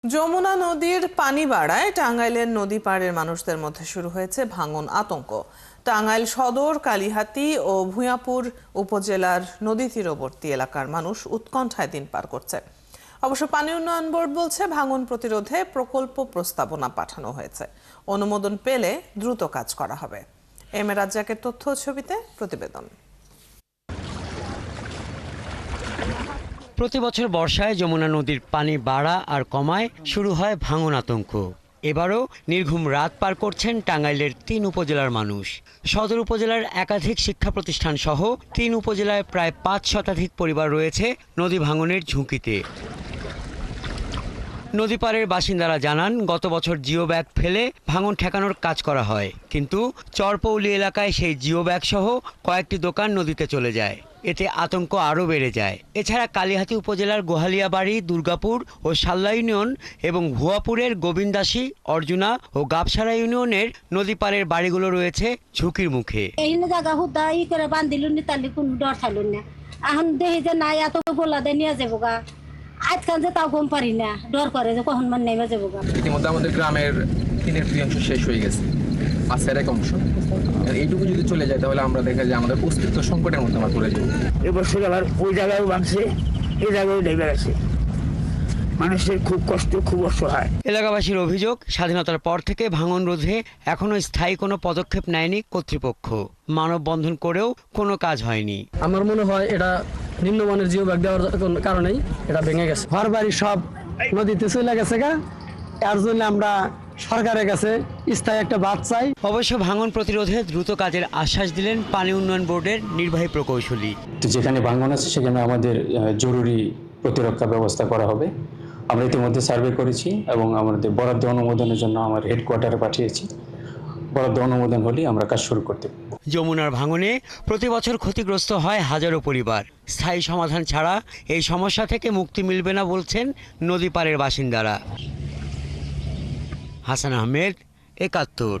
যমুনা নদীর পানি বাড়ায় টাঙ্গাইলের নদী পাড়ের মানুষদের মধ্যে শুরু হয়েছে ভাঙন আতঙ্ক। টাঙ্গাইল সদর, কালিহাতী ও ভূঁইয়াপুর উপজেলার নদী তীরবর্তী এলাকার মানুষ উৎকণ্ঠায় দিন পার করছে। অবশ্য পানি উন্নয়ন বোর্ড বলছে ভাঙন প্রতিরোধে প্রকল্প প্রস্তাবনা পাঠানো হয়েছে, অনুমোদন পেলে দ্রুত কাজ করা হবে। এম এ রাজ্জাকের তথ্য ছবিতে প্রতিবেদন। প্রতি বছর বর্ষায় যমুনা নদীর পানি বাড়া আর কমায় শুরু হয় ভাঙন আতঙ্ক। এবারও নির্ঘুম রাত পার করছেন টাঙ্গাইলের ৩ উপজেলার মানুষ। সদর উপজেলার একাধিক শিক্ষা প্রতিষ্ঠান সহ ৩ উপজেলায় প্রায় ৫ শতাধিক পরিবার রয়েছে নদী ভাঙনের ঝুঁকিতে। নদী পাড়ের বাসিন্দারা জানান, গত বছর জিও ব্যাগ ফেলে ভাঙন ঠেকানোর কাজ করা হয়, কিন্তু চরপৌলি এলাকায় সেই জিও ব্যাগ সহ কয়েকটি দোকান নদীতে চলে যায়। এতে আতঙ্ক আরও বেড়ে যায়। এছাড়া কালিহাতী উপজেলার গোহালিয়াবাড়ি, দুর্গাপুর ও সাল্লা ইউনিয়ন এবং ভুয়াপুরের গোবিন্দাসী, অর্জুনা ও গাবসারা ইউনিয়নের নদী পাড়ের বাড়িগুলো রয়েছে ঝুঁকির মুখে। এই জায়গা হুদা ই করে বান্ধিল নি, তাহলে কোন ডর থাকল না। এখন দেখি যে নাই, এত গোলা দিয়ে নিয়ে যাবো গা। আজকাল যে তাও গম পারি না, ডর করে যে কখন মান নেমে যাবো গা। ইতিমধ্যে আমাদের গ্রামের 3/3 শেষ হয়ে গেছে, মাছের এক অংশ। এইটুকু যদি চলে যায় তাহলে আমরা দেখা যায় আমাদের অস্তিত্ব সংকটের মধ্যে আমরা পড়ে যাবো। এবছর আবার ওই জায়গায় ভাঙছে, এই জায়গায় ডেবে গেছে। মানুষের খুব কষ্ট, খুব অসহায়। এলাকাবাসীর অভিযোগ, স্বাধীনতার পর থেকে ভাঙন রোধে এখনো স্থায়ী কোনো পদক্ষেপ নেয়নি কর্তৃপক্ষ। মানববন্ধন করেও কোনো কাজ হয়নি। আমার মনে হয় এটা নিম্নমানের জিও ব্যাগ দেওয়ার কারণেই এটা ভেঙে গেছে। ঘর বাড়ি সব নদীতে চলে গেছে গা। এর জন্য আমরা সরকারের কাছে স্থায়ী একটা বাঁধ চাই। অবশ্য ভাঙন প্রতিরোধে দ্রুত কাজের আশ্বাস দিলেন পানি উন্নয়ন বোর্ডের নির্বাহী প্রকৌশলী। যেখানে ভাঙন আছে সেখানে আমাদের জরুরি প্রতিরক্ষা ব্যবস্থা করা হবে। আমরা ইতিমধ্যে সার্ভে করেছি এবং আমাদের বরাদ্দ অনুমোদনের জন্য আমার হেডকোয়ার্টারে পাঠিয়েছি। বরাদ্দ অনুমোদন হলেই আমরা কাজ শুরু করতে পারব। যমুনার ভাঙনে প্রতি বছর ক্ষতিগ্রস্ত হয় হাজারো পরিবার। স্থায়ী সমাধান ছাড়া এই সমস্যা থেকে মুক্তি মিলবে না বলছেন নদী পাড়ের বাসিন্দারা। হাসান আহমেদ, ৭১।